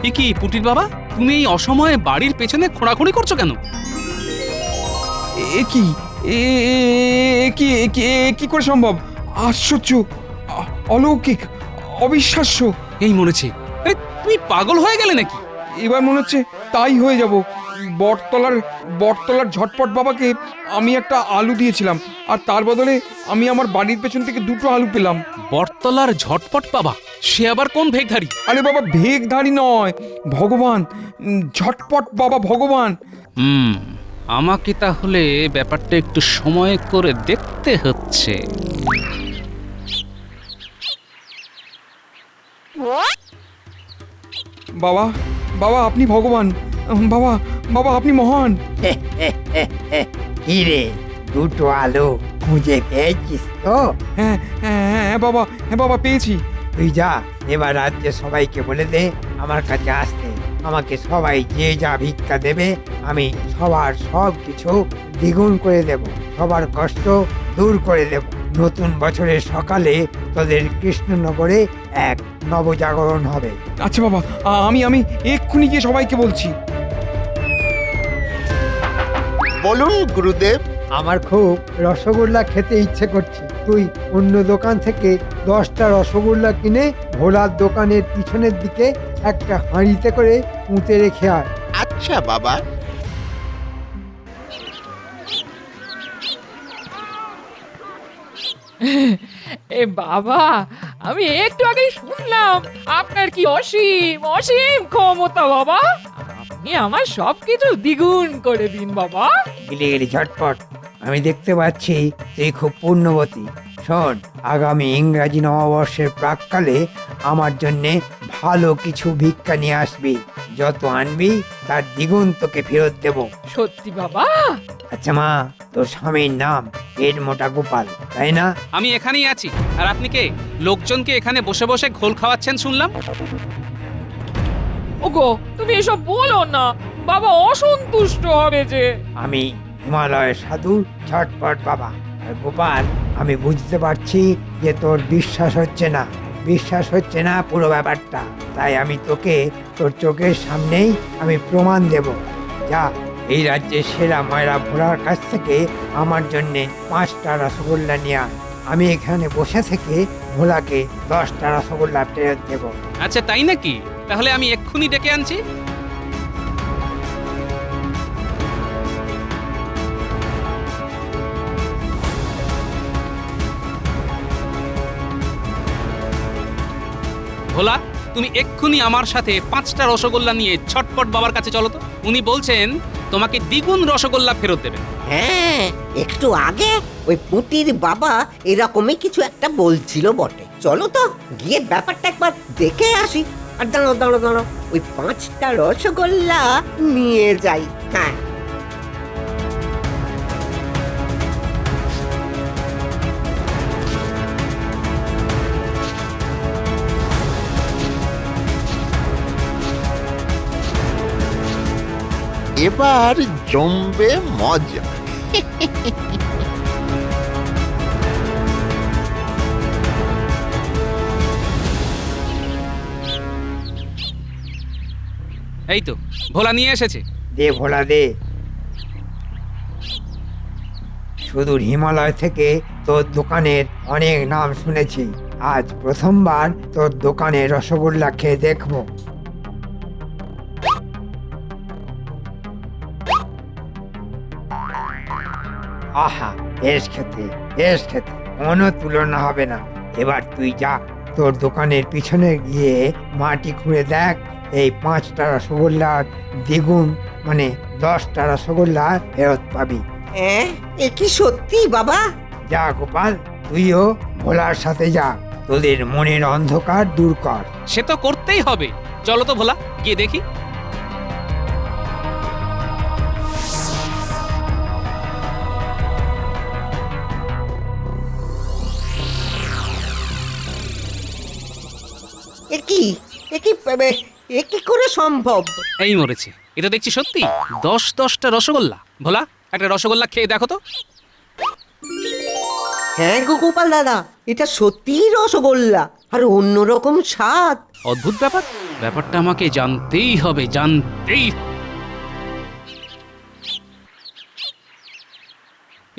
এ কি পুটির বাবা, তুমি এই অসময়ে বাড়ির পেছনে খোঁড়াখুঁড়ি করছো কেন? এ কি এ কি করে সম্ভব? আশ্চর্য, অলৌকিক, অবিশ্বাস্য। এই মরেছে। আরে তুমি পাগল হয়ে গেলে নাকি? এবার মনে হচ্ছে তাই হয়ে যাব। বটতলার বটতলার ঝটপট বাবাকে আমি একটা আলু দিয়েছিলাম, আর তার বদলে আমি আমার বাড়ির পেছন থেকে দুটো আলু পেলাম। বটতলার ঝটপট বাবা, সে আবার কোন ভেগধারী? আরে বাবা, ভেগধারী নয়, ভগবান। ঝটপট বাবা ভগবান। আমাকে তাহলে ব্যাপারটা একটু সময় করে দেখতে হচ্ছে। বাবা, বাবা আপনি ভগবান। বাবা, বাবা আপনি মহান। কি রে, দুটো আলো খুঁজে পেয়েছিস তো? হ্যাঁ হ্যাঁ হ্যাঁ বাবা, হ্যাঁ বাবা পেয়েছি। তুই যা, এবার রাজ্যে সবাইকে বলে দে আমার কাছে আসতে। আমাকে সবাই যে যা ভিক্ষা দেবে আমি সবার সব কিছু দ্বিগুণ করে দেব, সবার কষ্ট দূর করে দেব। নতুন বছরের সকালে তোদের কৃষ্ণনগরে এক নবজাগরণ হবে। আচ্ছা বাবা, আমি এক্ষুনি গিয়ে সবাইকে বলছি। বলুন গুরুদেব। আমার খুব রসগোল্লা খেতে ইচ্ছে করছে। তুই অন্য দোকান থেকে 10টা রসগোল্লা কিনে ভোলার দোকানের পিছনের দিকে একটা হাঁড়িতে করে পুঁতে রেখে আয়। আচ্ছা বাবা। এ বাবা, আমি একটু আগেই শুনলাম আপনার কি অসীম অসীম ক্ষমতা বাবা। আপনি আমার সবকিছু দ্বিগুণ করে দিন বাবা। গিলে গেলি ঝটপট, আমি দেখতে পাচ্ছি তুই খুব পুণ্যবতী। শোন, আগামী ইংরাজি নববর্ষের প্রাককালে আমার জন্যে ভালো কিছু ভিক্ষা নিয়ে আসবি। যত আনবি তার দ্বিগুণ তোকে ফেরত দেব। সত্যি বাবা? আচ্ছা মা, তোর স্বামীর নাম পেট মোটা গোপাল, তাই না? আমি এখানেই আছি। আর আপনি কে? লোকজনকে এখানে বসে বসে ঘোল খাওয়াচ্ছেন শুনলাম। ওগো, তুমি এসব বলো না, বাবা অসন্তুষ্ট হবে যে। আমি হিমালয়ের সাধু ঝটপট বাবা। আর গোপাল, আমি বুঝতে পারছি যে তোর বিশ্বাস হচ্ছে না, পুরো ব্যাপারটা। তাই আমি তোকে তোর চোখের সামনেই আমি প্রমাণ দেব। যা, এই রাজ্যের সেরা ময়রা ভোলার কাছ থেকে আমার জন্যে 5টা রসগোল্লা নিয়ে আয়। আমি এখানে বসে থেকে ভোলাকে 10টা রসগোল্লা ফেরত দেব। আচ্ছা তাই নাকি? তাহলে আমি এক্ষুনি ডেকে আনছি। ভোলা, তুমি এক্ষুনি আমার সাথে 5টা রসগোল্লা নিয়ে ছটপট বাবার কাছে চলো তো। উনি বলছেন তোমাকে দ্বিগুণ রসগোল্লা ফেরত দেবেন। হ্যাঁ, একটু আগে ওই পুটির বাবা এরকমই কিছু একটা বলছিল বটে। চলো তো গিয়ে ব্যাপারটা একবার দেখে আসি। আর দাঁড়ো দাঁড়ো দাঁড়ো, ওই 5টা রসগোল্লা নিয়ে যাই। হ্যাঁ, এবার জমবে মজা। এই তো ভোলা নিয়ে এসেছে। দে ভোলা দে। সুদূর হিমালয় থেকে তোর দোকানের অনেক নাম শুনেছি, আজ প্রথমবার তোর দোকানে রসগোল্লা খেয়ে দেখবো। আহা, বেশ খেতে, বেশ খেতে, কোনো তুলনা হবে না। এবার তুই যা, তোর দোকানের পিছনে গিয়ে মাটি খুঁড়ে দেখ, এই 5টা রসগোল্লার দ্বিগুণ মানে 10টা রসগোল্লা ফেরত পাবি। এ কি সত্যি বাবা? যা গোপাল, তুইও ভোলার সাথে যা, তোদের মনের অন্ধকার দূর কর। সে তো করতেই হবে। চলো তো ভোলা, গিয়ে দেখি। এ কি এ কি এ কি করে সম্ভব? এই মরেছে। এটা দেখছি সত্যি 10টা রসগোল্লা। ভোলা, একটা রসগোল্লা খেয়ে দেখো তো। হ্যাঁ গো গোপাল দাদা, এটা সত্যিই রসগোল্লা। আর অন্যরকম স্বাদ। অদ্ভুত ব্যাপার, ব্যাপারটা আমাকে জানতেই হবে, জানতেই হবে।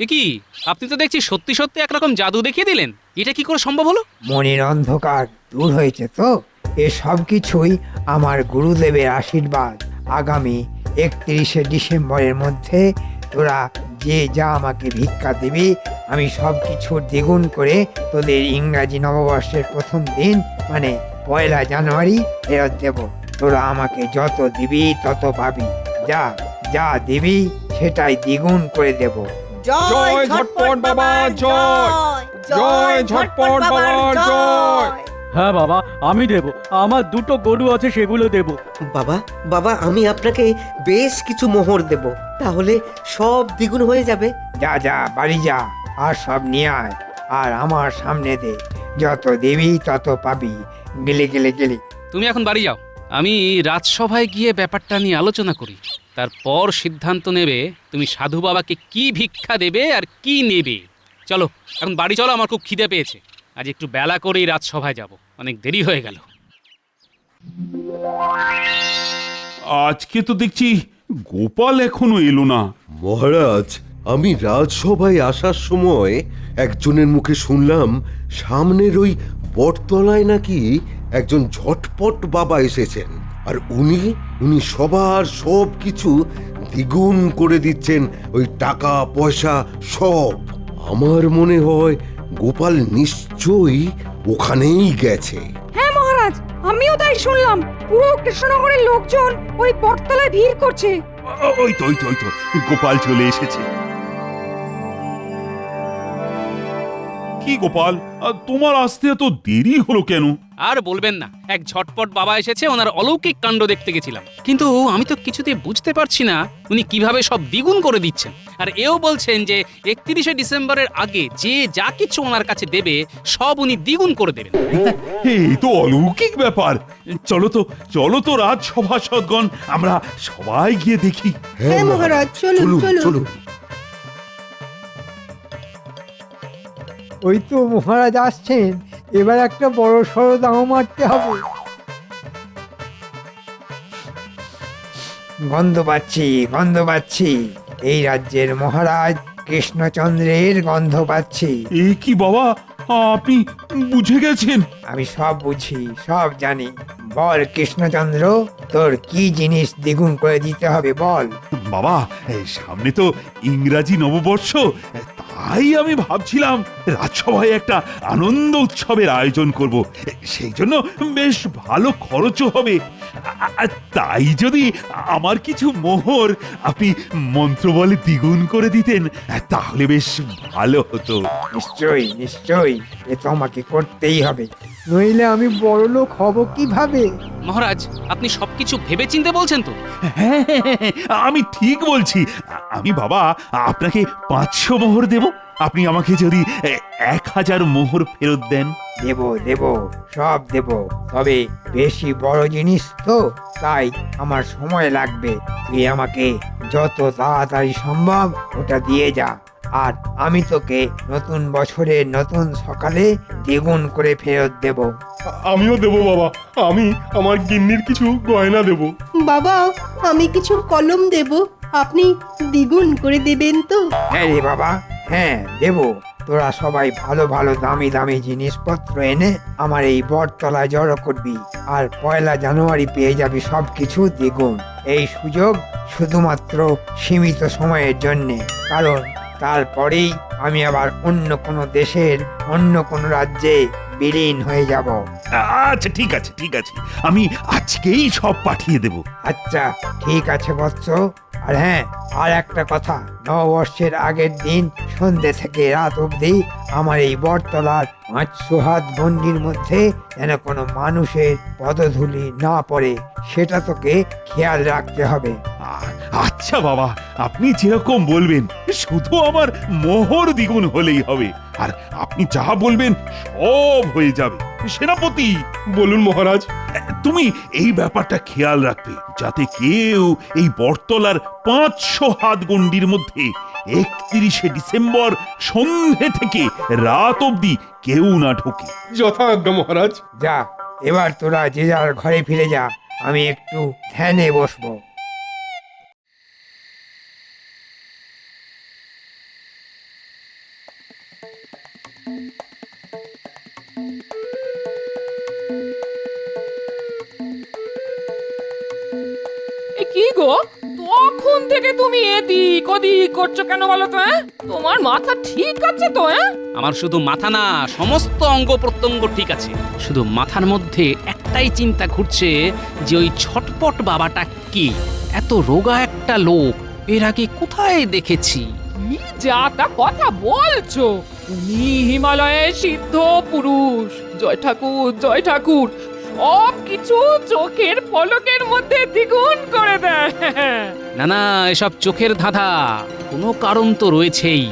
এ কি, আপনি তো দেখছি সত্যি সত্যি একরকম জাদু দেখিয়ে দিলেন। এটা কি করে সম্ভব হলো? মনের অন্ধকার দূর হয়েছে তো। এসব কিছুই আমার গুরুদেবের আশীর্বাদ। আগামী 31শে ডিসেম্বরের মধ্যে তোরা যে যা আমাকে ভিক্ষা দিবি, আমি সব কিছু দ্বিগুণ করে তোদের ইংরাজি নববর্ষের প্রথম দিন মানে 1 জানুয়ারি ফেরত দেব। তোরা আমাকে যত দিবি তত পাবি। যা যা দিবি সেটাই দ্বিগুণ করে দেব। জয় ঝটপট বাবা, জয়! জয় ঝটপট বাবার জয়! হ্যাঁ বাবা, আমি দেব। আমার 2টো গরু আছে, সেগুলো দেব। বাবা বাবা, আমি আপনাকে বেশ কিছু মোহর দেব, তাহলে সব দ্বিগুণ হয়ে যাবে। যা যা বাড়ি যা, আর সব নিয়ে আয়, আর আমার সামনে দে। যত দেবি তত পাবি। গেলে গেলে গেলে। তুমি এখন বাড়ি যাও, আমি রাজসভায় গিয়ে ব্যাপারটা নিয়ে আলোচনা করি। তারপর সিদ্ধান্ত নেবে তুমি সাধু বাবাকে কি ভিক্ষা দেবে আর কি নেবে। চলো এখন বাড়ি চলো, আমার খুব খিদে পেয়েছে। আজ একটু বেলা করেই রাজসভায় যাব, অনেক দেরি হয়ে গেল। আজকে তো দেখছি গোপাল এখনো এলো না। মহারাজ, আমি রাজসভায় আসার সময় একজনের মুখে শুনলাম সামনের ওই বটতলায় নাকি একজন ঝটপট বাবা এসেছেন, আর উনি সবার সব কিছু দ্বিগুণ করে দিচ্ছেন, ওই টাকা পয়সা সব। আমার মনে হয় গোপাল নিশ্চয়ই ওখানেই গেছে। হ্যাঁ মহারাজ, আমিও তাই শুনলাম। পুরো কৃষ্ণনগরের লোকজন ওই বটতলায় ভিড় করছে। ওই তো গোপাল চলে এসেছে। কি গোপাল, তোমার আসতে এত দেরি হলো কেন? আর বলবেন না, এক ঝটপট বাবা এসেছে, ওনার অলৌকিক কাণ্ড দেখতে গেছিলাম। কিন্তু আমি তো কিছুতেই বুঝতে পারছি না উনি কিভাবে সব দ্বিগুণ করে দিচ্ছেন। আর এও বলছেন যে 31শে ডিসেম্বরের আগে যে যা কিছু ওনার কাছে দেবে সব উনি দ্বিগুণ করে দেবেন। এই তো অলৌকিক ব্যাপার। চলো তো রাজসভাসদগণ, আমরা সবাই গিয়ে দেখি। হ্যাঁ মহারাজ, চলুন চলুন। ওই তো মহারাজ আসছেন, এবার একটা বড় সড়ো দাও মারতে হবে। গন্ধ পাচ্ছি, এই রাজ্যের মহারাজ কৃষ্ণচন্দ্রের গন্ধ পাচ্ছি। এ কি বাবা, আপনি বুঝে গেছেন? আমি সব বুঝি, সব জানি। বল কৃষ্ণচন্দ্র, তোর কি জিনিস দ্বিগুণ করে দিতে হবে বল। বাবা, সামনে তো ইংরাজি নববর্ষ, তাই আমি ভাবছিলাম রাজসভায় একটা আনন্দ উৎসবের আয়োজন করব। সেই জন্য বেশ ভালো খরচও হবে। তাই যদি আমার কিছু মোহর আপনি মন্ত্র বলে দ্বিগুণ করে দিতেন তাহলে বেশ ভালো হতো। নিশ্চয়ই এ তো আমাকে করতেই হবে, নইলে আমি বড় লোক হব কিভাবে? মহারাজ, আপনি সবকিছু ভেবেচিন্তে বলছেন তো? হ্যাঁ, আমি ঠিক বলছি। আমি বাবা আপনাকে 500 মোহর দেব, আপনি আমাকে যদি 1000 মোহর ফেরত দেন। দেব সব দেব, তবে বেশি বড় জিনিস তো, তাই আমার সময় লাগবে। তুই আমাকে যত তাড়াতাড়ি সম্ভব ওটা দিয়ে যা, আর আমি তোকে নতুন বছরের নতুন সকালে দ্বিগুণ করে ফেরত দেব। আমিও দেব বাবা, আমি আমার গিন্নির কিছু গয়না দেব। বাবা, আমি কিছু কলম দেব, আপনি দ্বিগুণ করে দেবেন তো? হ্যাঁ রে বাবা, হ্যাঁ দেব। তোরা সবাই ভালো ভালো দামি দামি জিনিসপত্র এনে আমার এই বটতলায় জড়ো করবি, আর 1 জানুয়ারি পেয়ে যাবি সব কিছু দ্বিগুণ। এই সুযোগ শুধুমাত্র সীমিত সময়ের জন্যে, কারণ তারপরেই আমি আবার অন্য কোনো দেশের অন্য কোনো রাজ্যে বিলীন হয়ে যাব। আচ্ছা ঠিক আছে, আমি আজকেই সব পাঠিয়ে দেব। আচ্ছা ঠিক আছে বৎস। আর হ্যাঁ, আর একটা কথা, নববর্ষের আগের দিন সন্ধ্যে থেকে রাত অবধি আমার এই বটতলার 500 হাত গণ্ডির মধ্যে যেন কোনো মানুষের পদধূলি না পড়ে, সেটা তোকে খেয়াল রাখতে হবে। আচ্ছা বাবা, আপনি যেরকম বলবেন, শুধু আমার মোহর দ্বিগুণ হলেই হবে, আর আপনি যা বলবেন সব হয়ে যাবে। সেনাপতি, বলুন মহারাজ। তুমি এই ব্যাপারটা খেয়াল রাখবে যাতে কেউ এই বটতলার 500 হাত গণ্ডির মধ্যে 31শে ডিসেম্বর সন্ধে থেকে রাত অবধি কেউ না ঢোকে। যথাজ্ঞা মহারাজ। যা, এবার তোরা যে যার ঘরে ফিরে যা, আমি একটু ধ্যানে বসবো। এ কি গো, তখন থেকে তুমি এদিক ওদিক করছো কেন বলো তো? তোমার মাথা ঠিক আছে তো? আমার শুধু মাথা না, সমস্ত অঙ্গ প্রত্যঙ্গ ঠিক আছে। শুধু মাথার মধ্যে একটাই চিন্তা ঘুরছে যে ওই ছটপট বাবাটা কি? এত রোগা একটা লোক এর আগে কোথায় দেখেছি? কি যা তা কথা বলছো? তুমি হিমালয়ে সিদ্ধ পুরুষ। জয় ঠাকুর, জয় ঠাকুর, সব কিছু চোখের পলকের মধ্যে দ্বিগুণ করে দেয়। না না, এসব চোখের ধাঁধা, কোনো কারণ তো রয়েছেই।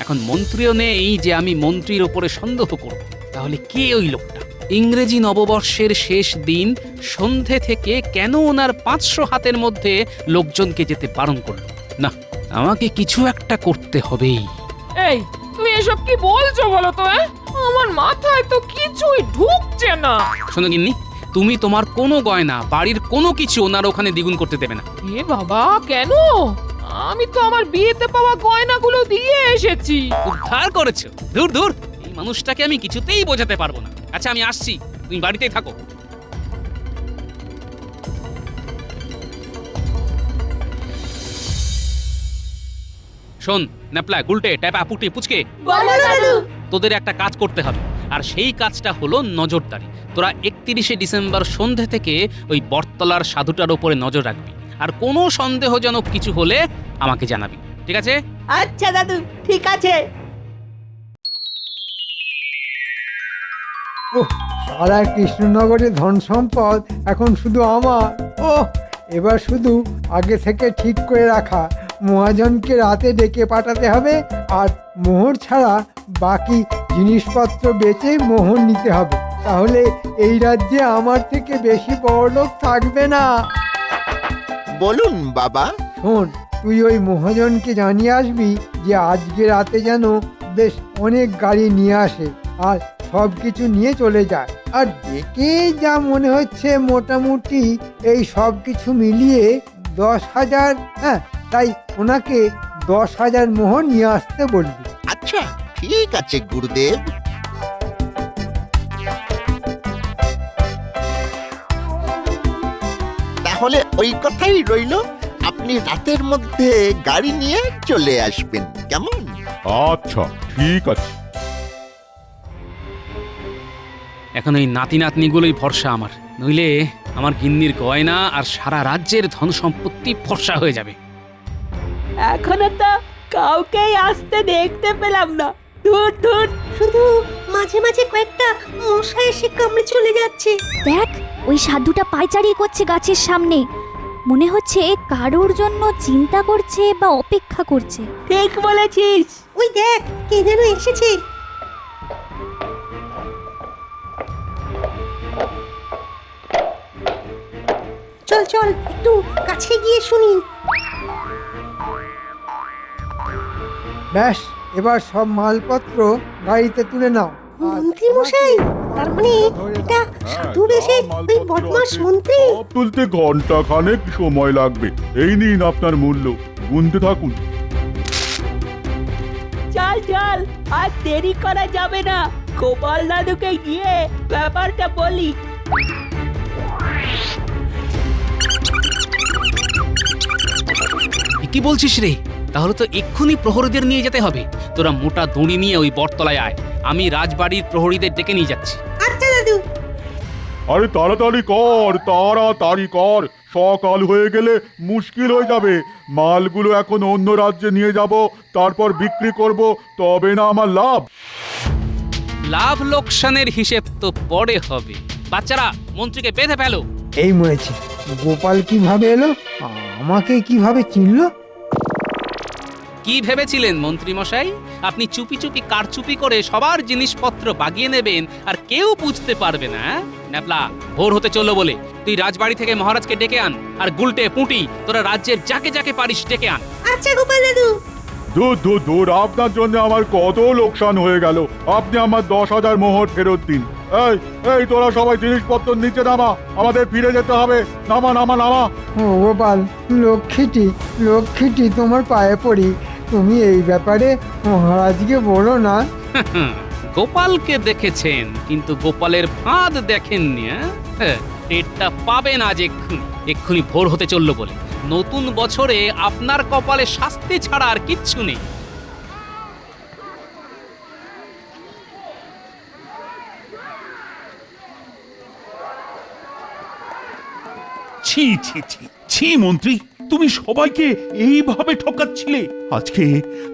এখন মন্ত্রীও নেই যে আমি মন্ত্রীর ওপরে সন্দেহ করব। তাহলে কে ওই লোকটা? ইংরেজি নববর্ষের শেষ দিন সন্ধে থেকে কেন ওনার 500 হাতের মধ্যে লোকজনকে যেতে বারণ করলো? না, আমাকে কিছু একটা করতে হবেই। এই, তুমি এসব কি বলছো বলো তো? আমার মাথায় তো কিছুই ঢুকছে না। শোনো গিন্নি, তুমি তোমার কোনো গয়না, বাড়ির কোনো কিছু ওনার ওখানে দ্বিগুণ করতে দেবে না। এ বাবা, কেন? আমি তো আমার বিয়েতে পাওয়া গয়নাগুলো দিয়ে এসেছি। উদ্ধার করেছো? দূর দূর, এই মানুষটাকে আমি কিছুতেই বোঝাতে পারবো না। আচ্ছা, আমি আসছি, তুমি বাড়িতেই থাকো। শোন ন্যাপলা, গুলটে, ট্যাপা, পুটি, পুচকে, তোদের একটা কাজ করতে হবে। আর সেই কাজটা হলো নজরদারি। তোরা 31শে ডিসেম্বর সন্ধে থেকে ওই বটতলার সাধুটার উপরে নজর রাখবি। আর কোনো সন্দেহজনক কিছু হলে আমাকে জানাবি, ঠিক আছে? আচ্ছা দাদু, ঠিক আছে। সারা কৃষ্ণনগরের ধন সম্পদ এখন শুধু আমার। এবার শুধু আগে থেকে ঠিক করে রাখা মহাজনকে রাতে ডেকে পাঠাতে হবে, আর মোহর ছাড়া বাকি জিনিসপত্র বেচে মোহর নিতে হবে। তাহলে এই রাজ্যে আমার থেকে বেশি বড়লোক থাকবে না। বলুন বাবা। শোন, তুই ওই মহাজনকে জানিয়ে আসবি যে আজকে রাতে যেন বেশ অনেক গাড়ি নিয়ে আসে আর সব কিছু নিয়ে চলে যায়। আর দেখে যা মনে হচ্ছে মোটামুটি এই সব কিছু মিলিয়ে 10,000, হ্যাঁ, তাই ওনাকে 10,000 মোহর নিয়ে আসতে বলবি। আচ্ছা, ঠিক আছে গুরুদেব। তাহলে ওই কথাই রইল, আপনি রাতের মধ্যে গাড়ি নিয়ে চলে আসবেন, কেমন? আচ্ছা, ঠিক আছে। এখন এই নাতি নাতনিগুলোই ভরসা আমার, নইলে আমার গিন্নির গয়না আর সারা রাজ্যের ধন সম্পত্তি ফর্সা হয়ে যাবে। এখনো তো কাউকেই আসতে দেখতে পেলাম না। দূর দূর, শুধু মাঝে মাঝে কয়েকটা মশা এসে কামড়ে চলে যাচ্ছে। দেখ, ওই সাধুটা পায়চারি করছে গাছের সামনে। মনে হচ্ছে কারোর জন্য চিন্তা করছে বা অপেক্ষা করছে। ঠিক বলেছিস। ওই দেখ, কে যেন এসেছে। চল চল, একটু কাছে গিয়ে শুনি। ব্যাস, এবার সব মালপত্র গাড়িতে তুলে নাও। মন্ত্রী মশাই, তার মানে এটা সাধু বেশে ওই বদমাস মন্ত্রী। সব তুলতে ঘন্টা খানেক সময় লাগবে। এই নিন আপনার মূল্য, গুনতে থাকুন। চল চল, আর দেরি করা যাবে না। গোপাল দাদুকে গিয়ে ব্যাপারটা বলি। কি বলছিস রে? তাহলে তো এক্ষুনি প্রহরীদের নিয়ে যেতে হবে। তোরা মোটা দড়ি নিয়ে ওই বটতলায় আয়, আমি রাজবাড়ির প্রহরীদের ডেকে নিয়ে যাচ্ছি। আচ্ছা দাদু। আরে তাড়াতাড়ি কর, তাড়াতাড়ি কর, সকাল হয়ে গেলে মুশকিল হয়ে যাবে। মালগুলো এখন অন্য রাজ্যে নিয়ে যাব, তারপর বিক্রি করব, তবে না আমার লাভ। লাভ লোকসানের হিসেব তো পরে হবে। বাচ্চারা, মন্ত্রীকে বেঁধে ফেলো। এই মরেছে, গোপাল কিভাবে এলো? আমাকে কিভাবে চিনলো? কি ভেবেছিলেন মন্ত্রী মশাই? আপনি চুপি চুপি কারচুপি করে সবার জিনিসপত্র বাগিয়ে নেবেন আর কেউ বুঝতে পারবে না? ন্যাপলা, ভোর হতে চললো বলে তুই রাজবাড়ি থেকে মহারাজকে ডেকে আন, আর গুলটে পুঁটি তোরা রাজ্যের যাকে যাকে পারিস ডেকে আন। আচ্ছা গোপাল দাদু। দূর আপনার জন্য আমার কত লোকসান হয়ে গেল। আপনি আমার 10,000 মোহর ফেরত দিন। এই তোরা সবাই জিনিসপত্র নিচে নামা, আমাদের ফিরে যেতে হবে। নামা নামা নামা। ও গোপাল, লক্ষ্মীটি তোমার পায়ে পড়ি, তুমি এই ব্যাপারে মহারাজকে বলো না। গোপালকে দেখেছেন, কিন্তু গোপালের ফাঁদ দেখেননি। টেরটা পাবেন আজ এক্ষুনি ভোর হতে চললো বলে। নতুন বছরে আপনার কপালে শাস্তি ছাড়া আর কিচ্ছু নেই। ছি ছি ছি ছি মন্ত্রী, তুমি সবাইকে এইভাবে ঠকাচ্ছিলে।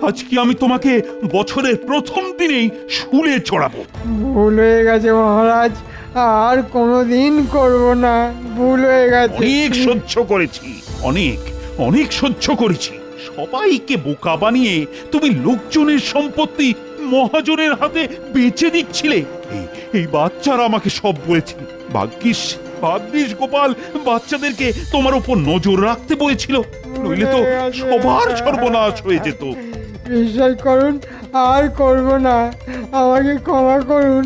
আজকে আমি তোমাকে বছরের প্রথম দিনেই শুলে চড়াবো। ভুল হয়ে গেছে মহারাজ, আর কোনোদিন করব না। ভুল হয়ে গেছে। অনেক সহ্য করেছি, অনেক সহ্য করেছি। সবাইকে বোকা বানিয়ে তুমি লোকজনের সম্পত্তি মহাজনের হাতে বেচে দিচ্ছিলে। এই বাচ্চারা আমাকে সব বলেছিল। ভাগ্যিস গোপাল বাচ্চাদেরকে তোমার উপর নজর রাখতে বলেছিল, নইলে তো সবার সর্বনাশ হয়ে যেত। বিশ্বাস করুন, আর করব না। আমাকে ক্ষমা করুন,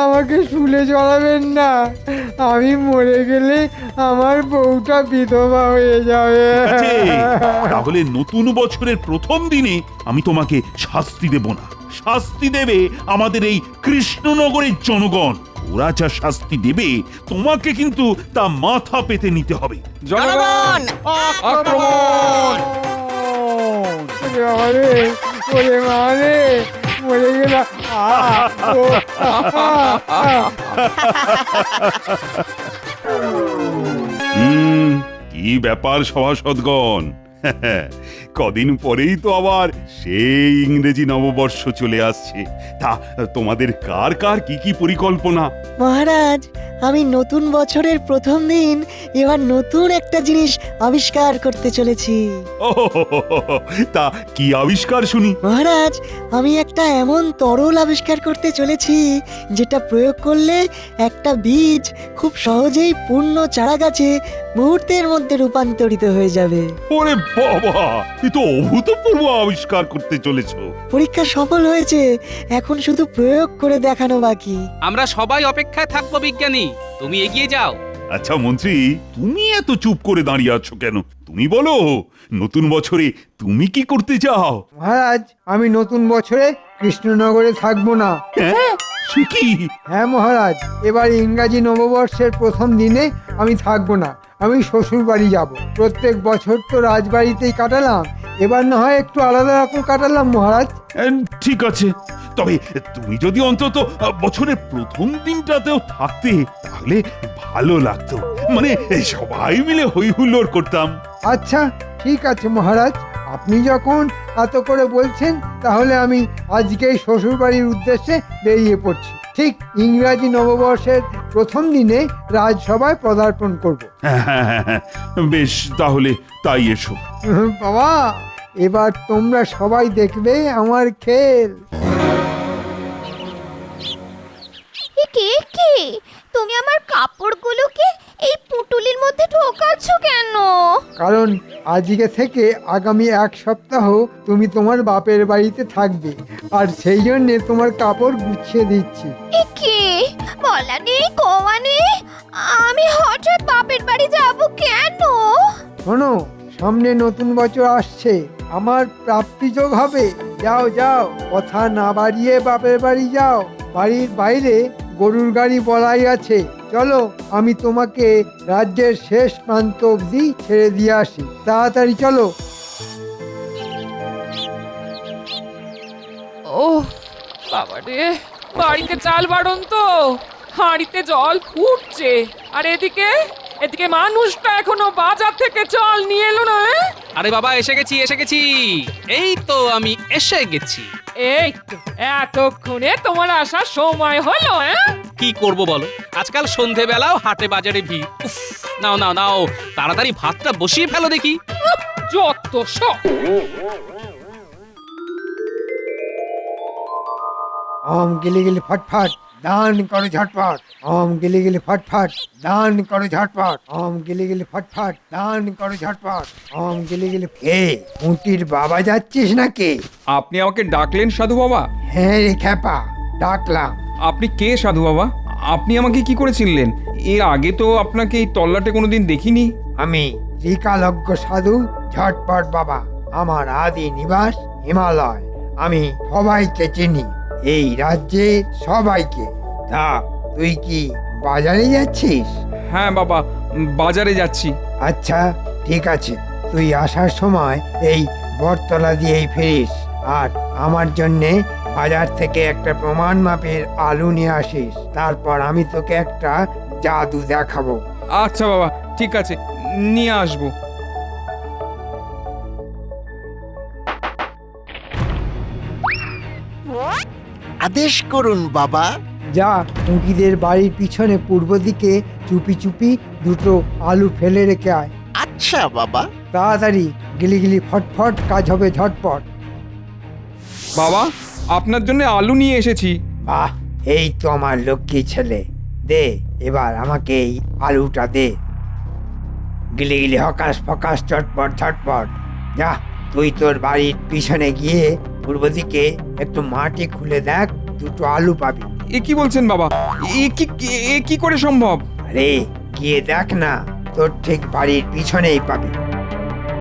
আমাকে শুলে চড়াবেন না। আমি মরে গেলে আমার বউটা বিধবা হয়ে যাবে। তাহলে নতুন বছরের প্রথম দিনে আমি তোমাকে শাস্তি দেব না, শাস্তি দেবে আমাদের এই কৃষ্ণনগরের জনগণ। ওরা যা শাস্তি দেবে তোমাকে কিন্তু তা মাথা পেতে নিতে হবে। জনগণ আক্রমণ! মরে গেলাম। কি ব্যাপার সভাসদগণ, কদিন পরেই তো আবার সেই ইংরেজি নববর্ষ চলে আসছে। তা তোমাদের কার কার কি পরিকল্পনা? মহারাজ, আমি নতুন বছরের প্রথম দিন এবার নতুন একটা জিনিস আবিষ্কার করতে চলেছি। তা কি আবিষ্কার শুনি? মহারাজ, আমি একটা এমন তরল আবিষ্কার করতে চলেছি যেটা প্রয়োগ করলে একটা বীজ খুব সহজেই পূর্ণ চারা গাছে মুহূর্তের মধ্যে রূপান্তরিত হয়ে যাবে। ওরে বাবা, এ তো অভূতপূর্ব আবিষ্কার করতে চলেছো। পরীক্ষা সফল হয়েছে, এখন শুধু প্রয়োগ করে দেখানো বাকি। আমরা সবাই অপেক্ষায় থাকবো বিজ্ঞানী, তুমি এগিয়ে যাও। আচ্ছা মন্ত্রী, তুমি এত চুপ করে দাঁড়িয়ে আছো কেন? তুমি বলো, নতুন বছরে তুমি কি করতে চাও? মহারাজ, আমি নতুন বছরে কৃষ্ণনগরে থাকবো না। সে কি? হ্যাঁ মহারাজ, এবার ইংরাজি নববর্ষের প্রথম দিনে আমি থাকবো না। আমি শ্বশুর বাড়ি যাব। প্রত্যেক বছর তো রাজবাড়িতেই কাটালাম, এবার না হয় একটু আলাদা রকম কাটালাম মহারাজ। ঠিক আছে, তবে তুমি যদি অন্তত বছরের প্রথম দিনটাতেও থাকতে তাহলে ভালো লাগতো। মানে সবাই মিলে হই হুল্লোড় করতাম। আচ্ছা ঠিক আছে মহারাজ, আপনি যখন এত করে বলছেন তাহলে আমি আজকেই শ্বশুর বাড়ির উদ্দেশ্যে বেরিয়ে পড়ছি। ঠিক ইংরাজি নববর্ষের প্রথম দিনে রাজসভায় পদার্পণ করব। বেশ, তাহলে তাই এসো। বাবা, এবার তোমরা সবাই দেখবে আমার খেল। কে তুমি আমার কাপড়গুলোকে এই পুটুলির মধ্যে ঢোকাচ্ছ কেন? কারণ আজকে থেকে আগামী 1 সপ্তাহ তুমি তোমার বাপের বাড়িতে থাকবে, আর সেই জন্য তোমার কাপড় গুছিয়ে দিচ্ছি। কে বলা নেই কওয়া নেই, আমি হঠাৎ বাপের বাড়ি যাব কেন? শোনো, সামনে নতুন বছর আসছে, আমার প্রাপ্তিযোগ হবে। যাও যাও, কথা না বাড়িয়ে বাপের বাড়ি যাও। বাড়ির বাইরে গরুর গাড়ি বলাই আছে। চলো, আমি তোমাকে রাজ্যের শেষ প্রান্ত অবধি ছেড়ে দিয়ে আসি। তাড়াতাড়ি চলো। ও বাবা রে, বাড়িতে চাল বাড়ন তো, হাঁড়িতে জল ফুটছে, আর এদিকে মানুষটা এখনো বাজার থেকে চাল নিয়ে এলো না। আরে বাবা, এসে গেছি। এই তো আমি এসে গেছি। এই তো এতক্ষণে তোমার আসার সময় হলো। কি করব বলো, আজকাল সন্ধেবেলাও হাটে বাজারে ভিড়। উফ, নাও তাড়াতাড়ি ভাতটা বসিয়ে ফেলো দেখি। যত সব। গেলে ফটফট, দান করো ঝটপট। ওম গিলি গিলি ফটফট দান করো ঝটপট। ওম গিলি গিলি ফটফট দান করো ঝটপট। ওম গিলি গিলি। কে পুঁটির বাবা যাচ্ছিস নাকি? আপনি আমাকে ডাকলেন সাধু বাবা? হ্যাঁ রে খ্যাপা, ডাকলাম। আপনি কে সাধু বাবা? আপনি আমাকে কি করে চিনলেন? এর আগে তো আপনাকে এই তল্লাটে কোনোদিন দেখিনি। আমি ত্রিকালজ্ঞ সাধু ঝটপট বাবা। আমার আদি নিবাস হিমালয়। আমি সবাইকে চিনি, এই রাজ্যে সবাইকে। তা তুই কি বাজারে যাচ্ছিস? হ্যাঁ বাবা, বাজারে যাচ্ছি। আচ্ছা ঠিক আছে, তুই আসার সময় এই বটতলা দিয়েই ফিরিস। আর আমার জন্যে বাজার থেকে একটা প্রমাণ মাপের আলু নিয়ে আসিস। তারপর আমি তোকে একটা জাদু দেখাবো। আচ্ছা বাবা, ঠিক আছে, নিয়ে আসবো। আদেশ করুন বাবা। যা টুকিদের বাড়ির পিছনে পূর্ব দিকে চুপি চুপি দুটো আলু ফেলে রেখে আয়। আচ্ছা বাবা। তাড়াতাড়ি গিলি গিলি ফটফট, কাজ হবে ঝটপট। বাবা, আপনার জন্য আলু নিয়ে এসেছি। বাহ, এই তো আমার লক্ষ্মী ছেলে। দে এবার আমাকে এই আলুটা দে। গিলি গিলি হকাশ ফকাশ চটপট ঝটপট। যা তুই তোর বাড়ির পিছনে গিয়ে পূর্ব দিকে একটু মাটি খুলে দেখ, দুটো আলু পাবি। এ কি বলছেন বাবা? এ কি করে সম্ভব? আরে গিয়ে দেখ না, তোর ঠিক বাড়ির পিছনেই পাবি।